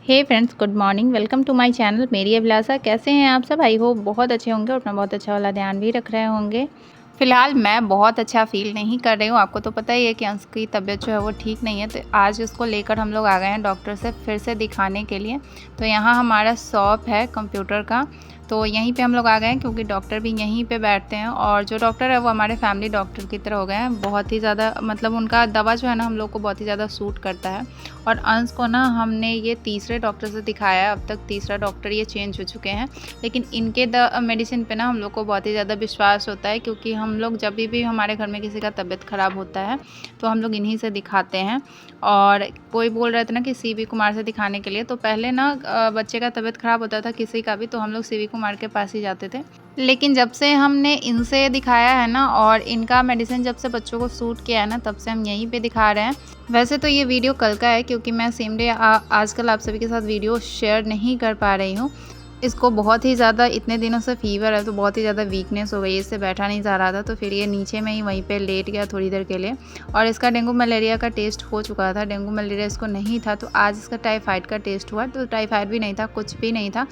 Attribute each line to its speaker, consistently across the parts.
Speaker 1: Hey friends, good morning. Welcome to my channel मेरी अभिलाषा। कैसे हैं आप सब? आई होप बहुत अच्छे होंगे और अपना बहुत अच्छा वाला ध्यान भी रख रहे होंगे। फ़िलहाल मैं बहुत अच्छा फ़ील नहीं कर रही हूँ। आपको तो पता ही है कि अंश की तबीयत जो है वो ठीक नहीं है, तो आज उसको लेकर हम लोग आ गए हैं डॉक्टर से फिर से दिखाने के लिए। तो यहाँ हमारा शॉप है कंप्यूटर का, तो यहीं पे हम लोग आ गए हैं क्योंकि डॉक्टर भी यहीं पे बैठते हैं और जो डॉक्टर है वो हमारे फैमिली डॉक्टर की तरह हो गए हैं। बहुत ही ज़्यादा मतलब उनका दवा जो है ना हम लोग को बहुत ही ज़्यादा सूट करता है। और अंश को ना हमने ये तीसरे डॉक्टर से दिखाया है, अब तक तीसरा डॉक्टर ये चेंज हो चुके हैं, लेकिन इनके मेडिसिन पे ना हम लोग को बहुत ही ज़्यादा विश्वास होता है क्योंकि हम लोग जब भी हमारे घर में किसी का तबीयत ख़राब होता है तो हम लोग इन्हीं से दिखाते हैं। और कोई बोल रहे थे ना कि सीवी कुमार से दिखाने के लिए, तो पहले ना बच्चे का तबीयत ख़राब होता था किसी का भी तो हम लोग सीवी कुमार के पास ही जाते थे, लेकिन जब से हमने इनसे दिखाया है ना और इनका मेडिसिन जब से बच्चों को सूट किया है ना तब से हम यहीं पे दिखा रहे हैं। वैसे तो ये वीडियो कल का है क्योंकि मैं सेम डे आजकल आप सभी के साथ वीडियो शेयर नहीं कर पा रही हूँ। इसको बहुत ही ज़्यादा इतने दिनों से फ़ीवर है तो बहुत ही ज़्यादा वीकनेस हो गई है, इससे बैठा नहीं जा रहा था, तो फिर ये नीचे में ही वहीं पे लेट गया थोड़ी देर के लिए। और इसका डेंगू मलेरिया का टेस्ट हो चुका था, डेंगू मलेरिया इसको नहीं था, तो आज इसका टाइफाइड का टेस्ट हुआ, तो टाइफाइड भी नहीं था, कुछ भी नहीं था।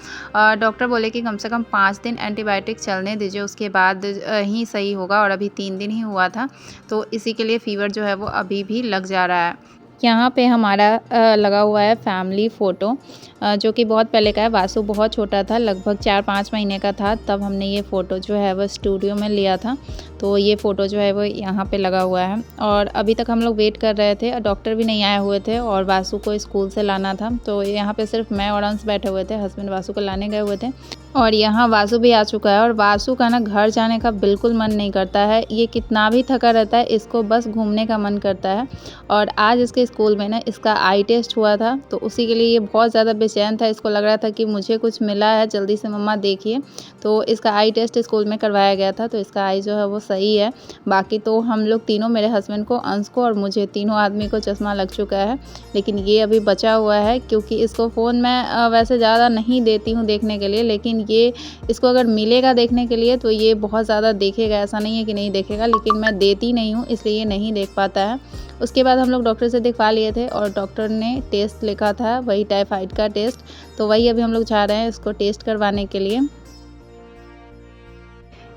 Speaker 1: डॉक्टर बोले कि कम से कम 5 दिन एंटीबायोटिक चलने दीजिए, उसके बाद ही सही होगा, और अभी 3 दिन ही हुआ था, तो इसी के लिए फ़ीवर जो है वो अभी भी लग जा रहा है। यहाँ पे हमारा लगा हुआ है फैमिली फ़ोटो, जो कि बहुत पहले का है। वासु बहुत छोटा था, लगभग 4-5 महीने का था, तब हमने ये फ़ोटो जो है वो स्टूडियो में लिया था, तो ये फ़ोटो जो है वो यहाँ पे लगा हुआ है। और अभी तक हम लोग वेट कर रहे थे, डॉक्टर भी नहीं आए हुए थे और वासु को स्कूल से लाना था, तो यहाँ पे सिर्फ मैं और अंश बैठे हुए थे, हस्बैंड वासु को लाने गए हुए थे। और यहाँ वासु भी आ चुका है और वासु का ना घर जाने का बिल्कुल मन नहीं करता है, ये कितना भी थका रहता है, इसको बस घूमने का मन करता है। और आज इसके स्कूल में ना इसका आई टेस्ट हुआ था, तो उसी के लिए ये बहुत ज़्यादा बेचैन था, इसको लग रहा था कि मुझे कुछ मिला है, जल्दी से मम्मा देखिए। तो इसका आई टेस्ट स्कूल में करवाया गया था, तो इसका आई जो है वो सही है। बाकी तो हम लोग तीनों, मेरे हस्बैंड को, अंश को और मुझे, तीनों आदमी को चश्मा लग चुका है, लेकिन ये अभी बचा हुआ है क्योंकि इसको फ़ोन मैं वैसे ज़्यादा नहीं देती हूँ देखने के लिए, लेकिन ये इसको अगर मिलेगा देखने के लिए तो ये बहुत ज़्यादा देखेगा, ऐसा नहीं है कि नहीं देखेगा, लेकिन मैं देती नहीं हूँ इसलिए ये नहीं देख पाता है। उसके बाद हम लोग डॉक्टर से दिखवा लिए थे और डॉक्टर ने टेस्ट लिखा था, वही टाइफाइड का टेस्ट, तो वही अभी हम लोग जा रहे हैं इसको टेस्ट करवाने के लिए।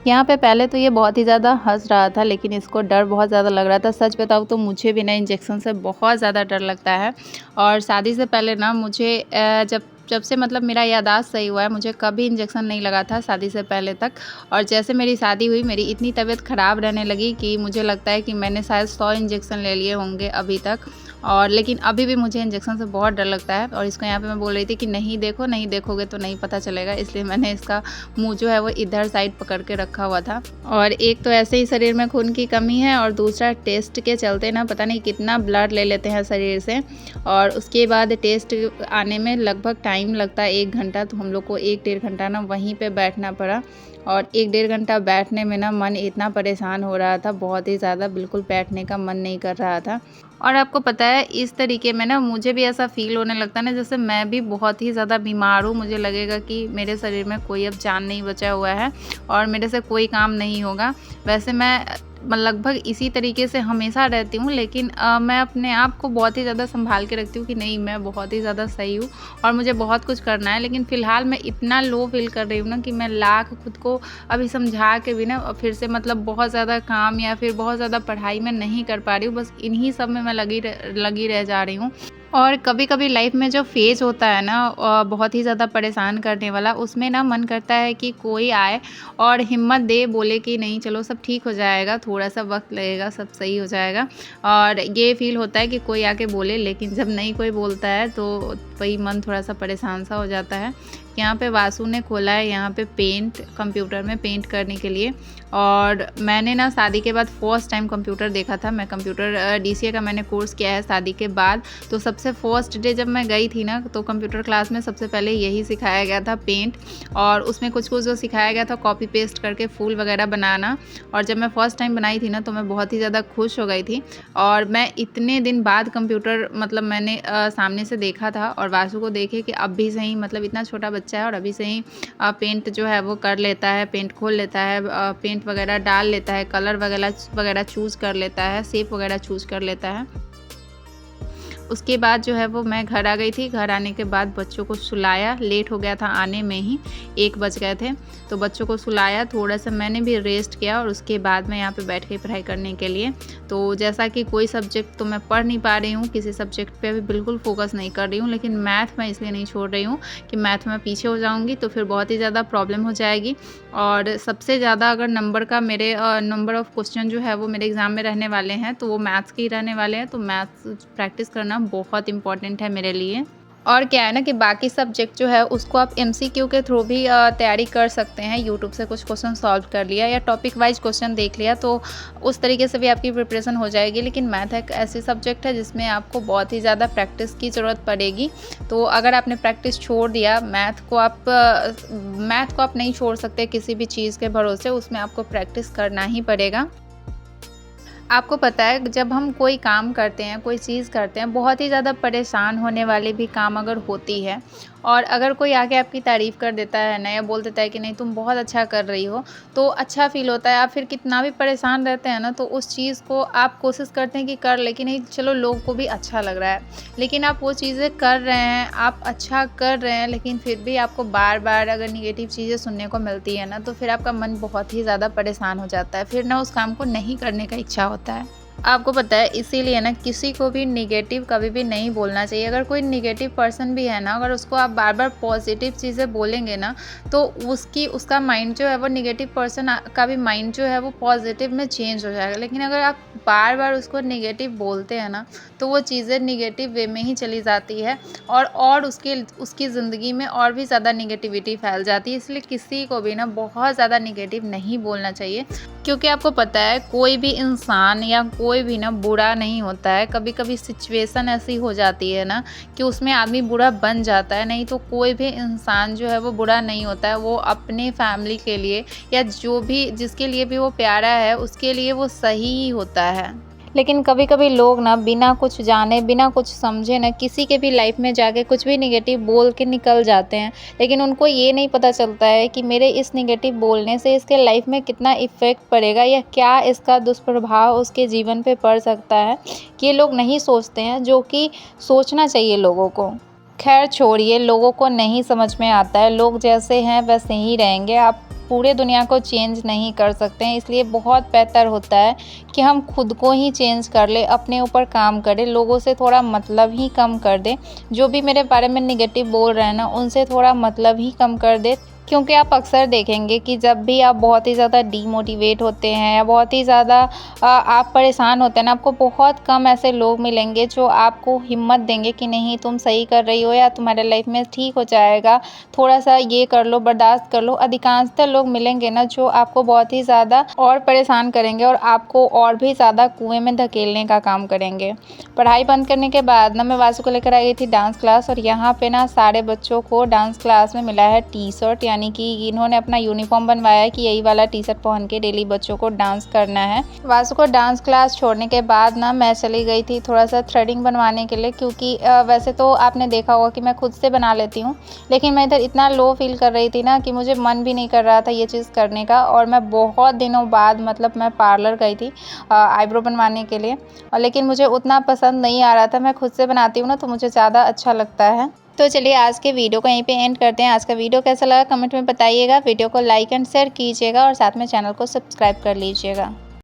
Speaker 1: यहाँ पे पहले तो ये बहुत ही ज़्यादा हँस रहा था, लेकिन इसको डर बहुत ज़्यादा लग रहा था। सच बताऊँ तो मुझे भी ना इंजेक्शन से बहुत ज़्यादा डर लगता है, और शादी से पहले ना मुझे जब जब से मतलब मेरा याददाश्त सही हुआ है, मुझे कभी इंजेक्शन नहीं लगा था शादी से पहले तक। और जैसे मेरी शादी हुई, मेरी इतनी तबीयत ख़राब रहने लगी कि मुझे लगता है कि मैंने शायद 100 इंजेक्शन ले लिए होंगे अभी तक। और लेकिन अभी भी मुझे इंजेक्शन से बहुत डर लगता है, और इसको यहाँ पे मैं बोल रही थी कि नहीं देखो, नहीं देखोगे तो नहीं पता चलेगा, इसलिए मैंने इसका मुँह जो है वो इधर साइड पकड़ के रखा हुआ था। और एक तो ऐसे ही शरीर में खून की कमी है, और दूसरा टेस्ट के चलते ना पता नहीं कितना ब्लड ले लेते हैं शरीर से, और उसके बाद टेस्ट आने में लगभग टाइम लगता है 1 घंटा, तो हम लोग को 1-1.5 घंटा ना वहीं पे बैठना पड़ा। और 1-1.5 घंटा बैठने में ना मन इतना परेशान हो रहा था, बहुत ही ज़्यादा, बिल्कुल बैठने का मन नहीं कर रहा था। और आपको पता है इस तरीके में ना मुझे भी ऐसा फ़ील होने लगता है ना जैसे मैं भी बहुत ही ज़्यादा बीमार हूँ, मुझे लगेगा कि मेरे शरीर में कोई अब जान नहीं बचा हुआ है और मेरे से कोई काम नहीं होगा। वैसे मैं लगभग इसी तरीके से हमेशा रहती हूँ, लेकिन मैं अपने आप को बहुत ही ज़्यादा संभाल के रखती हूँ कि नहीं, मैं बहुत ही ज़्यादा सही हूँ और मुझे बहुत कुछ करना है। लेकिन फ़िलहाल मैं इतना लो फ़ील कर रही हूँ ना कि मैं लाख खुद को अभी समझा के भी ना फिर से मतलब बहुत ज़्यादा काम या फिर बहुत ज़्यादा पढ़ाई में नहीं कर पा रही हूँ, बस इन्हीं सब में मैं लगी रह जा रही हूँ। और कभी-कभी लाइफ में जो फ़ेज़ होता है ना बहुत ही ज़्यादा परेशान करने वाला, उसमें ना मन करता है कि कोई आए और हिम्मत दे, बोले कि नहीं चलो सब ठीक हो जाएगा, थोड़ा-सा वक़्त लगेगा, सब सही हो जाएगा। और ये फ़ील होता है कि कोई आके बोले, लेकिन जब नहीं कोई बोलता है तो वही मन थोड़ा-सा परेशान-सा हो जाता है। यहाँ पे वासु ने खोला है यहाँ पे पेंट, कंप्यूटर में पेंट करने के लिए। और मैंने ना शादी के बाद फर्स्ट टाइम कंप्यूटर देखा था। मैं कंप्यूटर डीसीए का मैंने कोर्स किया है शादी के बाद, तो सबसे फर्स्ट डे जब मैं गई थी ना तो कंप्यूटर क्लास में सबसे पहले यही सिखाया गया था, पेंट। और उसमें कुछ-कुछ जो सिखाया गया था कॉपी पेस्ट करके फूल वगैरह बनाना। और जब मैं फर्स्ट टाइम बनाई थी ना तो मैं बहुत ही ज़्यादा खुश हो गई थी। और मैं इतने दिन बाद कंप्यूटर मतलब मैंने सामने से देखा था, और वासु को देखे कि अब भी सही मतलब इतना छोटा बच्चा है और अभी से ही पेंट जो है वो कर लेता है, पेंट खोल लेता है, पेंट वगैरह डाल लेता है, कलर वगैरह चूज़ कर लेता है, शेप वगैरह चूज़ कर लेता है। उसके बाद जो है वो मैं घर आ गई थी। घर आने के बाद बच्चों को सुलाया, लेट हो गया था आने में ही, 1 बज गए थे। तो बच्चों को सुलाया, थोड़ा सा मैंने भी रेस्ट किया और उसके बाद मैं यहाँ पे बैठ गई पढ़ाई करने के लिए। तो जैसा कि कोई सब्जेक्ट तो मैं पढ़ नहीं पा रही हूँ, किसी सब्जेक्ट पे भी बिल्कुल फोकस नहीं कर रही हूँ, लेकिन मैथ मैं इसलिए नहीं छोड़ रही हूँ कि मैथ में पीछे हो जाऊँगी तो फिर बहुत ही ज़्यादा प्रॉब्लम हो जाएगी। और सबसे ज़्यादा अगर नंबर ऑफ़ क्वेश्चन जो है वो मेरे एग्ज़ाम में रहने वाले हैं तो वो मैथ्स के ही रहने वाले हैं। तो मैथ्स प्रैक्टिस करना बहुत इम्पॉर्टेंट है मेरे लिए। और क्या है ना कि बाकी सब्जेक्ट जो है उसको आप एमसीक्यू के थ्रू भी तैयारी कर सकते हैं। यूट्यूब से कुछ क्वेश्चन सॉल्व कर लिया या टॉपिक वाइज क्वेश्चन देख लिया तो उस तरीके से भी आपकी प्रिपरेशन हो जाएगी। लेकिन मैथ एक ऐसी सब्जेक्ट है जिसमें आपको बहुत ही ज़्यादा प्रैक्टिस की ज़रूरत पड़ेगी। तो अगर आपने प्रैक्टिस छोड़ दिया, मैथ को आप नहीं छोड़ सकते किसी भी चीज़ के भरोसे, उसमें आपको प्रैक्टिस करना ही पड़ेगा। आपको पता है जब हम कोई काम करते हैं, कोई चीज़ करते हैं, बहुत ही ज़्यादा परेशान होने वाली भी काम अगर होती है और अगर कोई आके आपकी तारीफ़ कर देता है ना या बोल देता है कि नहीं तुम बहुत अच्छा कर रही हो, तो अच्छा फ़ील होता है। आप फिर कितना भी परेशान रहते हैं ना तो उस चीज़ को आप कोशिश करते हैं कि कर ले कि नहीं चलो लोग को भी अच्छा लग रहा है। लेकिन आप वो चीज़ें कर रहे हैं, आप अच्छा कर रहे हैं, लेकिन फिर भी आपको बार-बार अगर नेगेटिव चीज़ें सुनने को मिलती है ना तो फिर आपका मन बहुत ही ज़्यादा परेशान हो जाता है। फिर ना उस काम को नहीं करने का इच्छा होता है। आपको पता है इसीलिए ना किसी को भी नेगेटिव कभी भी नहीं बोलना चाहिए। अगर कोई नेगेटिव पर्सन भी है ना, अगर उसको आप बार-बार पॉजिटिव चीज़ें बोलेंगे ना तो उसका माइंड जो है वो नेगेटिव पर्सन का भी माइंड जो है वो पॉजिटिव में चेंज हो जाएगा। लेकिन अगर आप बार-बार उसको नेगेटिव बोलते हैं ना तो वो चीज़ें नेगेटिव वे में ही चली जाती है और उसकी ज़िंदगी में और भी ज़्यादा नेगेटिविटी फैल जाती है। इसलिए किसी को भी ना बहुत ज़्यादा नेगेटिव नहीं बोलना चाहिए, क्योंकि आपको पता है कोई भी इंसान या कोई भी ना बुरा नहीं होता है। कभी-कभी सिचुएशन ऐसी हो जाती है ना कि उसमें आदमी बुरा बन जाता है, नहीं तो कोई भी इंसान जो है वो बुरा नहीं होता है। वो अपने फैमिली के लिए या जो भी जिसके लिए भी वो प्यारा है उसके लिए वो सही ही होता है। लेकिन कभी-कभी लोग ना बिना कुछ जाने, बिना कुछ समझे ना किसी के भी लाइफ में जाके कुछ भी नेगेटिव बोल के निकल जाते हैं। लेकिन उनको ये नहीं पता चलता है कि मेरे इस नेगेटिव बोलने से इसके लाइफ में कितना इफ़ेक्ट पड़ेगा या क्या इसका दुष्प्रभाव उसके जीवन पे पड़ सकता है। ये लोग नहीं सोचते हैं, जो कि सोचना चाहिए लोगों को। खैर छोड़िए, लोगों को नहीं समझ में आता है, लोग जैसे हैं वैसे ही रहेंगे। आप पूरे दुनिया को चेंज नहीं कर सकते हैं, इसलिए बहुत बेहतर होता है कि हम खुद को ही चेंज कर ले, अपने ऊपर काम करें, लोगों से थोड़ा मतलब ही कम कर दें। जो भी मेरे बारे में नेगेटिव बोल रहे हैं ना उनसे थोड़ा मतलब ही कम कर दें। क्योंकि आप अक्सर देखेंगे कि जब भी आप बहुत ही ज़्यादा डीमोटिवेट होते हैं या बहुत ही ज़्यादा आप परेशान होते हैं ना, आपको बहुत कम ऐसे लोग मिलेंगे जो आपको हिम्मत देंगे कि नहीं तुम सही कर रही हो या तुम्हारे लाइफ में ठीक हो जाएगा, थोड़ा सा ये कर लो, बर्दाश्त कर लो। अधिकांशतः लोग मिलेंगे ना जो आपको बहुत ही ज़्यादा और परेशान करेंगे और आपको और भी ज़्यादा कुएँ में धकेलने का काम करेंगे। पढ़ाई बंद करने के बाद ना मैं वासु को लेकर आई थी डांस क्लास, और यहाँ पे ना सारे बच्चों को डांस क्लास में मिला है टी-शर्ट, यानी कि इन्होंने अपना यूनिफॉर्म बनवाया है कि यही वाला टी-शर्ट पहन के डेली बच्चों को डांस करना है। वासु को डांस क्लास छोड़ने के बाद ना मैं चली गई थी थोड़ा सा थ्रेडिंग बनवाने के लिए, क्योंकि वैसे तो आपने देखा होगा कि मैं खुद से बना लेती हूँ, लेकिन मैं इधर इतना लो फील कर रही थी ना कि मुझे मन भी नहीं कर रहा था ये चीज़ करने का। और मैं बहुत दिनों बाद मतलब मैं पार्लर गई थी आईब्रो बनवाने के लिए, और लेकिन मुझे उतना पसंद नहीं आ रहा था। मैं खुद से बनाती हूँ ना तो मुझे ज़्यादा अच्छा लगता है। तो चलिए आज के वीडियो को यहीं पे एंड करते हैं। आज का वीडियो कैसा लगा कमेंट में बताइएगा। वीडियो को लाइक एंड शेयर कीजिएगा और साथ में चैनल को सब्सक्राइब कर लीजिएगा।